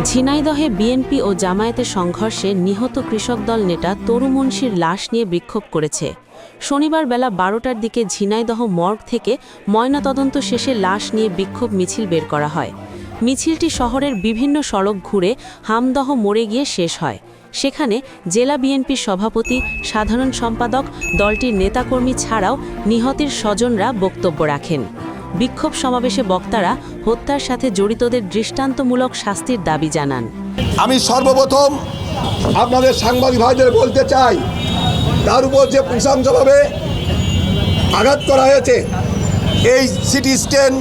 ঝিনাইদহে BNP ও জামায়াতের সংঘর্ষে নিহত কৃষক দল নেতা তরু মুন্সির লাশ নিয়ে বিক্ষোভ করেছে। শনিবার বেলা 12টার দিকে ঝিনাইদহ মর্গ থেকে ময়নাতদন্ত শেষে লাশ নিয়ে বিক্ষোভ মিছিল বের করা হয়। মিছিলটি শহরের বিভিন্ন সড়ক ঘুরে হামদহ মোড়ে গিয়ে শেষ হয়। সেখানে জেলা বিএনপির সভাপতি, সাধারণ সম্পাদক, দলটির নেতাকর্মী ছাড়াও নিহতের স্বজনরা বক্তব্য রাখেন। বিক্ষোভ সমাবেশে বক্তারা হত্যার সাথে জড়িতদের দৃষ্টান্তমূলক শাস্তির দাবি জানান। আমি সর্বপ্রথম আপনাদের সাংবাদিক ভাইদের বলতে চাই, তার উপর যে নৃশংসভাবে আঘাত করা হয়েছে, এই সিটি স্ক্যান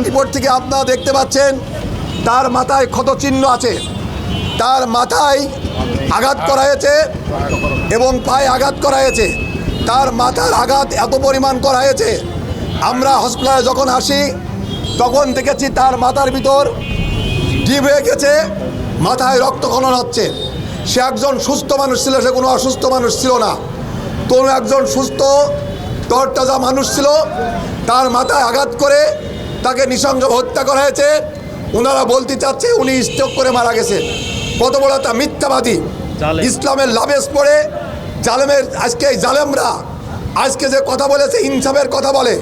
রিপোর্ট থেকে আপনারা দেখতে পাচ্ছেন তার মাথায় ক্ষতচিহ্ন আছে, তার মাথায় আঘাত করা হয়েছে এবং পায়ে আঘাত করা হয়েছে। তার মাথার আঘাত এত পরিমাণ করা হয়েছে, আমরা হসপিটালে যখন আসি তখন দেখেছি তার মাথার ভিতর ডিপ হয়ে গেছে, মাথায় রক্তক্ষরণ হচ্ছে। সে একজন সুস্থ মানুষ ছিল, সে কোনো অসুস্থ মানুষ ছিল না, কোনো একজন সুস্থ তরতাজা মানুষ ছিল। তার মাথায় আঘাত করে তাকে নৃশংসভাবে হত্যা করা হয়েছে। ওনারা বলতে চাচ্ছে উনি স্ট্রোক করে মারা গেছে। কত বড় তা মিথ্যাবাদী! ইসলামের লাভেস পড়ে জালেমের আজকে এই জালেমরা আজকে যে কথা বলেছে, ইনসাফের কথা বলে,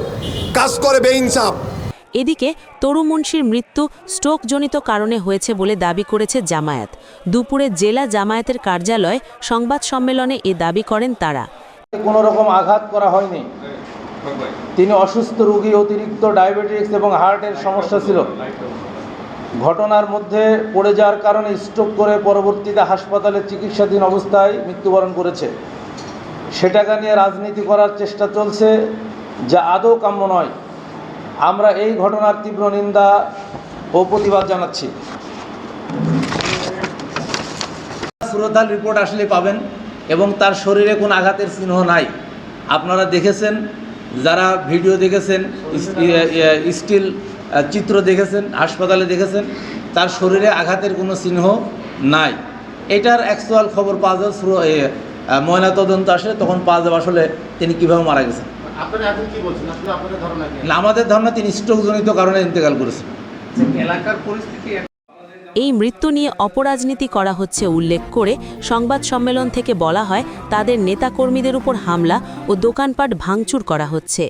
কাজ করে বেইনসাফ। এদিকে তরু মুন্সির মৃত্যু স্ট্রোকজনিত কারণে হয়েছে বলে দাবি করেছে জামায়াত। দুপুরে জেলা জামায়াতের কার্যালয়ে সংবাদ সম্মেলনে এ দাবি করেন তারা। কোনো রকম আঘাত করা হয়নি, তিনি অসুস্থ রোগী, অতিরিক্ত ডায়াবেটিস এবং হার্টের সমস্যা ছিল। ঘটনার মধ্যে পড়ে যাওয়ার কারণে স্ট্রোক করে পরবর্তীতে হাসপাতালে চিকিৎসাধীন অবস্থায় মৃত্যুবরণ করেছে। সেটাকে নিয়ে রাজনীতি করার চেষ্টা চলছে, যা আদৌ কাম্য নয়। আমরা এই ঘটনার তীব্র নিন্দা ও প্রতিবাদ জানাচ্ছি। সুরতাল রিপোর্ট আসলে পাবেন এবং তার শরীরে কোনো আঘাতের চিহ্ন নাই। আপনারা দেখেছেন, যারা ভিডিও দেখেছেন, স্টিল চিত্র দেখেছেন, হাসপাতালে দেখেছেন, তার শরীরে আঘাতের কোনো চিহ্ন নাই। এটার অ্যাকচুয়াল খবর পাওয়া যাবে, ময়নাতদন্ত আসে তখন পাওয়া যাবে আসলে তিনি কীভাবে মারা গেছেন। না, আমাদের ধারণা তিনি স্ট্রোকজনিত কারণে ইন্তেকাল করেছেন। এলাকার পরিস্থিতি এই মৃত্যু নিয়ে অপরাজনীতি করা হচ্ছে উল্লেখ করে সংবাদ সম্মেলন থেকে বলা হয়, তাদের নেতাকর্মীদের উপর হামলা ও দোকানপাট ভাঙচুর করা হচ্ছে।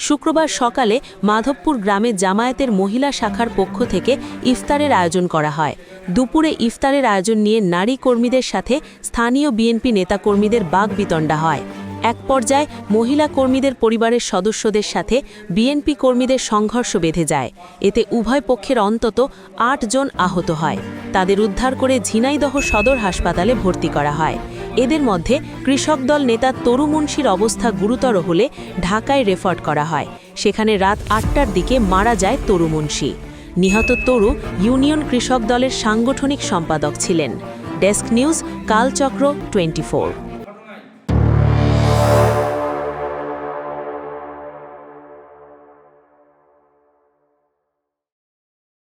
শুক্রবার সকালে মাধবপুর গ্রামে জামায়াতের মহিলা শাখার পক্ষ থেকে ইফতারের আয়োজন করা হয়। দুপুরে ইফতারের আয়োজন নিয়ে নারী কর্মীদের সাথে স্থানীয় বিএনপি নেতাকর্মীদের বাগবিতণ্ডা হয়। এক পর্যায়ে মহিলা কর্মীদের পরিবারের সদস্যদের সাথে বিএনপি কর্মীদের সংঘর্ষ বেঁধে যায়। এতে উভয় পক্ষের অন্তত ৮ জন আহত হয়। তাদের উদ্ধার করে ঝিনাইদহ সদর হাসপাতালে ভর্তি করা হয়। এদের মধ্যে কৃষক দল নেতা তরু মুন্সির অবস্থা গুরুতর হলে ঢাকায় রেফার করা হয়। সেখানে রাত ৮টার দিকে মারা যায় তরু মুন্সি। নিহত তরু ইউনিয়ন কৃষক দলের সাংগঠনিক সম্পাদক ছিলেন। Desk news, Kalchakra 24।